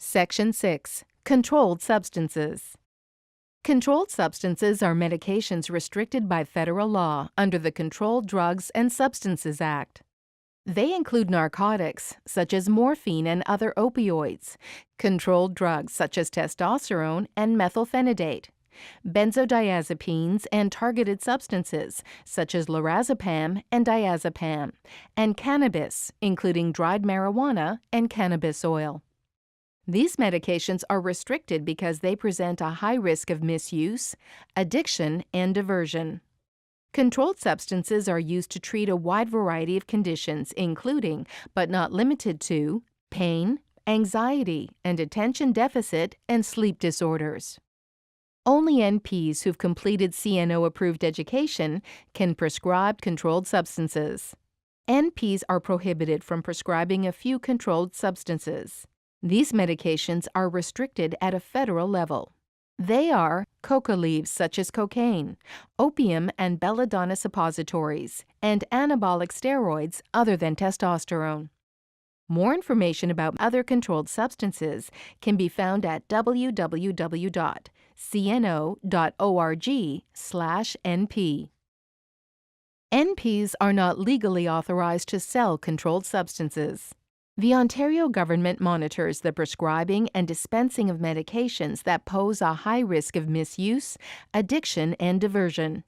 Section 6. Controlled Substances. Controlled substances are medications restricted by federal law under the Controlled Drugs and Substances Act. They include narcotics, such as morphine and other opioids, controlled drugs such as testosterone and methylphenidate, benzodiazepines and targeted substances, such as lorazepam and diazepam, and cannabis, including dried marijuana and cannabis oil. These medications are restricted because they present a high risk of misuse, addiction, and diversion. Controlled substances are used to treat a wide variety of conditions, including, but not limited to, pain, anxiety, and attention deficit and sleep disorders. Only NPs who've completed CNO-approved education can prescribe controlled substances. NPs are prohibited from prescribing a few controlled substances. These medications are restricted at a federal level. They are coca leaves such as cocaine, opium and belladonna suppositories, and anabolic steroids other than testosterone. More information about other controlled substances can be found at www.cno.org/NP. NPs are not legally authorized to sell controlled substances. The Ontario government monitors the prescribing and dispensing of medications that pose a high risk of misuse, addiction, and diversion.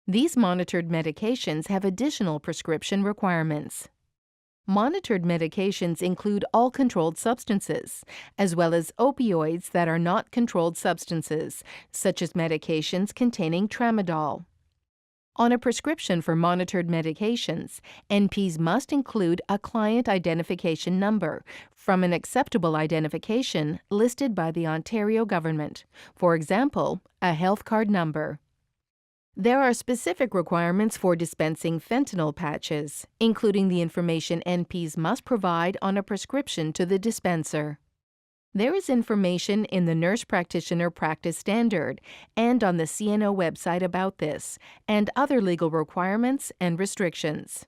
These monitored medications have additional prescription requirements. Monitored medications include all controlled substances, as well as opioids that are not controlled substances, such as medications containing tramadol. On a prescription for monitored medications, NPs must include a client identification number from an acceptable identification listed by the Ontario government, for example, a health card number. There are specific requirements for dispensing fentanyl patches, including the information NPs must provide on a prescription to the dispenser. There is information in the Nurse Practitioner Practice Standard and on the CNO website about this, and other legal requirements and restrictions.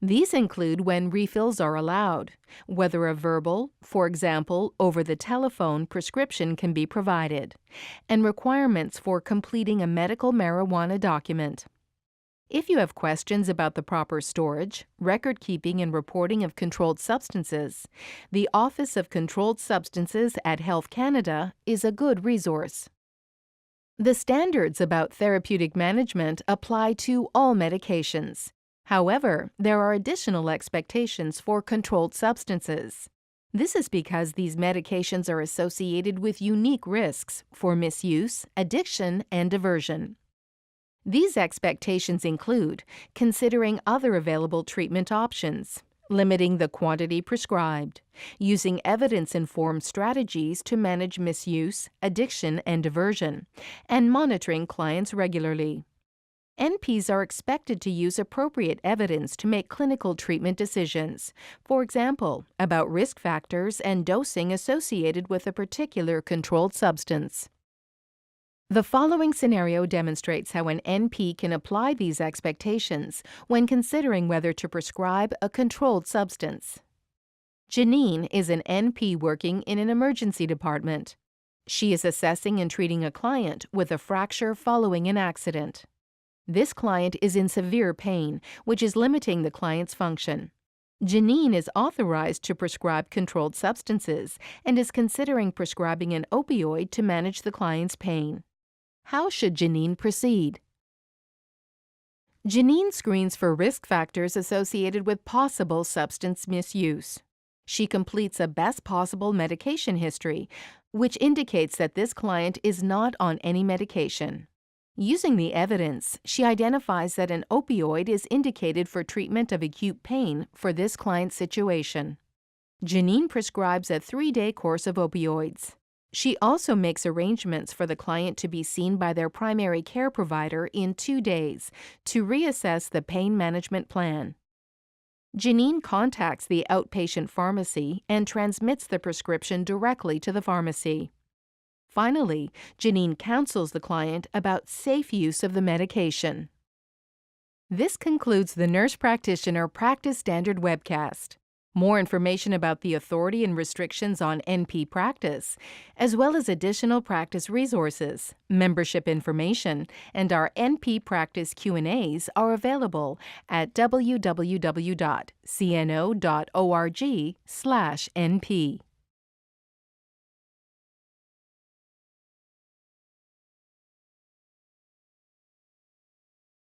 These include when refills are allowed, whether a verbal, for example, over the telephone prescription can be provided, and requirements for completing a medical marijuana document. If you have questions about the proper storage, record keeping, and reporting of controlled substances, the Office of Controlled Substances at Health Canada is a good resource. The standards about therapeutic management apply to all medications. However, there are additional expectations for controlled substances. This is because these medications are associated with unique risks for misuse, addiction, and diversion. These expectations include considering other available treatment options, limiting the quantity prescribed, using evidence-informed strategies to manage misuse, addiction, and diversion, and monitoring clients regularly. NPs are expected to use appropriate evidence to make clinical treatment decisions, for example, about risk factors and dosing associated with a particular controlled substance. The following scenario demonstrates how an NP can apply these expectations when considering whether to prescribe a controlled substance. Janine is an NP working in an emergency department. She is assessing and treating a client with a fracture following an accident. This client is in severe pain, which is limiting the client's function. Janine is authorized to prescribe controlled substances and is considering prescribing an opioid to manage the client's pain. How should Janine proceed? Janine screens for risk factors associated with possible substance misuse. She completes a best possible medication history, which indicates that this client is not on any medication. Using the evidence, she identifies that an opioid is indicated for treatment of acute pain for this client's situation. Janine prescribes a 3-day course of opioids. She also makes arrangements for the client to be seen by their primary care provider in 2 days to reassess the pain management plan. Janine contacts the outpatient pharmacy and transmits the prescription directly to the pharmacy. Finally, Janine counsels the client about safe use of the medication. This concludes the Nurse Practitioner Practice Standard webcast. More information about the authority and restrictions on NP practice, as well as additional practice resources, membership information, and our NP practice Q&As are available at www.cno.org/NP.